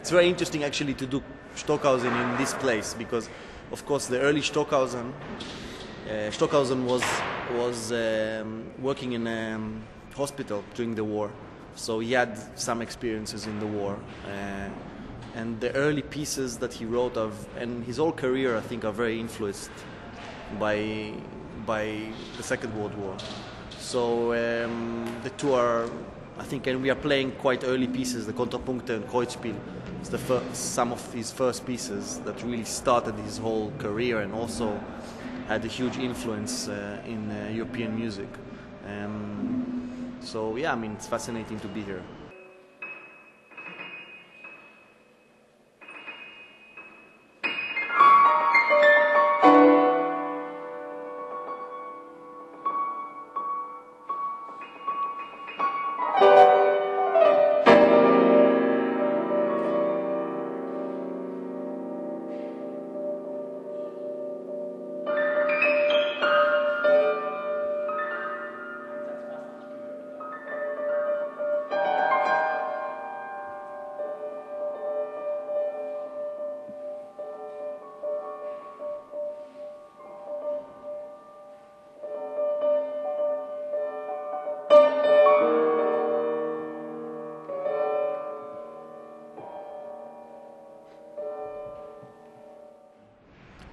It's very interesting actually to do Stockhausen in this place because, of course, the early Stockhausen was working in a hospital during the war, so he had some experiences in the war. And the early pieces that he wrote and his whole career, I think, are very influenced by the Second World War. So the two are, I think, and we are playing quite early pieces, the Kontrapunkte and Kreuzspiel. It's some of his first pieces that really started his whole career and also had a huge influence in European music. So yeah, I mean, it's fascinating to be here.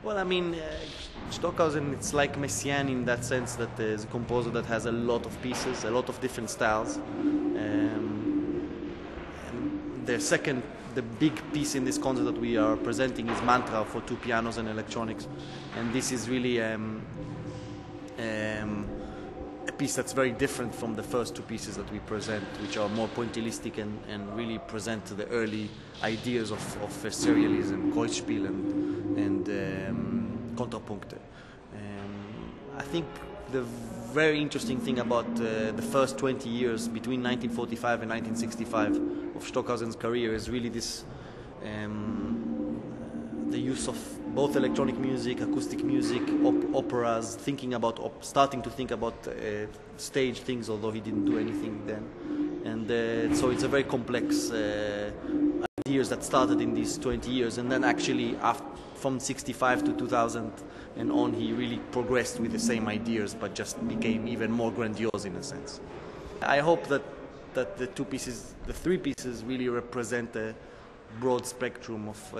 Well, I mean, Stockhausen, it's like Messiaen in that sense that there's a composer that has a lot of pieces, a lot of different styles. And the big piece in this concert that we are presenting is Mantra for two pianos and electronics. And this is really a piece that's very different from the first two pieces that we present, which are more pointillistic and really present the early ideas of serialism, Kreuzspiel and Kontrapunkte. I think the very interesting thing about the first 20 years between 1945 and 1965 of Stockhausen's career is really this the use of both electronic music, acoustic music, operas, starting to think about stage things, although he didn't do anything then. And so it's a very complex ideas that started in these 20 years, and then actually from 65 to 2000 and on, he really progressed with the same ideas, but just became even more grandiose in a sense. I hope that the three pieces really represent a broad spectrum of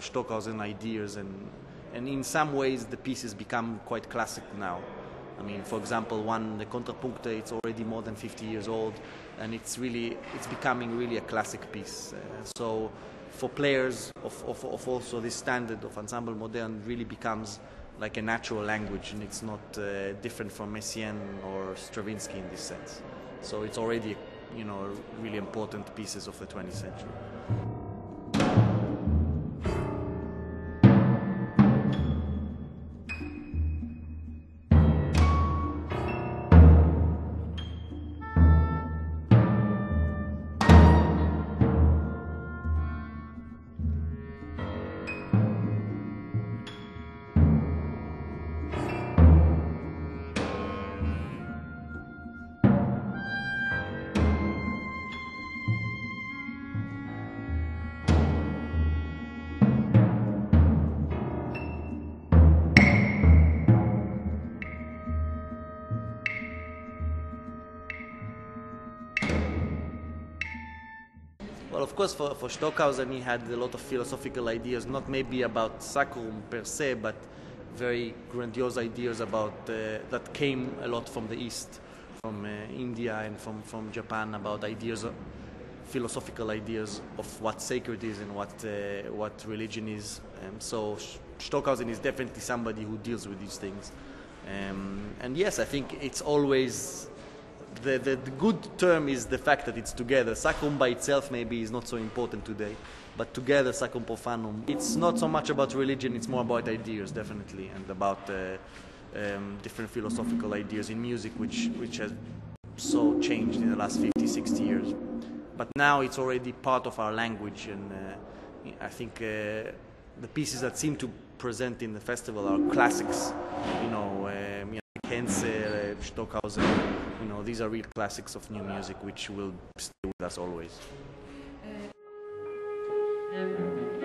Stockhausen ideas, and in some ways the pieces become quite classic now. I mean, for example, the Kontrapunkte, it's already more than 50 years old, and it's becoming really a classic piece. So for players of also this standard of ensemble modern, really becomes like a natural language, and it's not different from Messiaen or Stravinsky in this sense. So it's already, really important pieces of the 20th century. Well, of course, for Stockhausen, he had a lot of philosophical ideas, not maybe about SACRUM per se, but very grandiose ideas about that came a lot from the East, from India and from Japan, about philosophical ideas of what sacred is and what religion is. So Stockhausen is definitely somebody who deals with these things. And yes, I think it's always the good term is the fact that it's together. SACRUM by itself maybe is not so important today, but together SACRUM PROFANUM. It's not so much about religion, it's more about ideas, definitely, and about different philosophical ideas in music, which has so changed in the last 50, 60 years. But now it's already part of our language, and I think the pieces that seem to present in the festival are classics, Henze, Stockhausen, these are real classics of new music which will stay with us always. Thank you.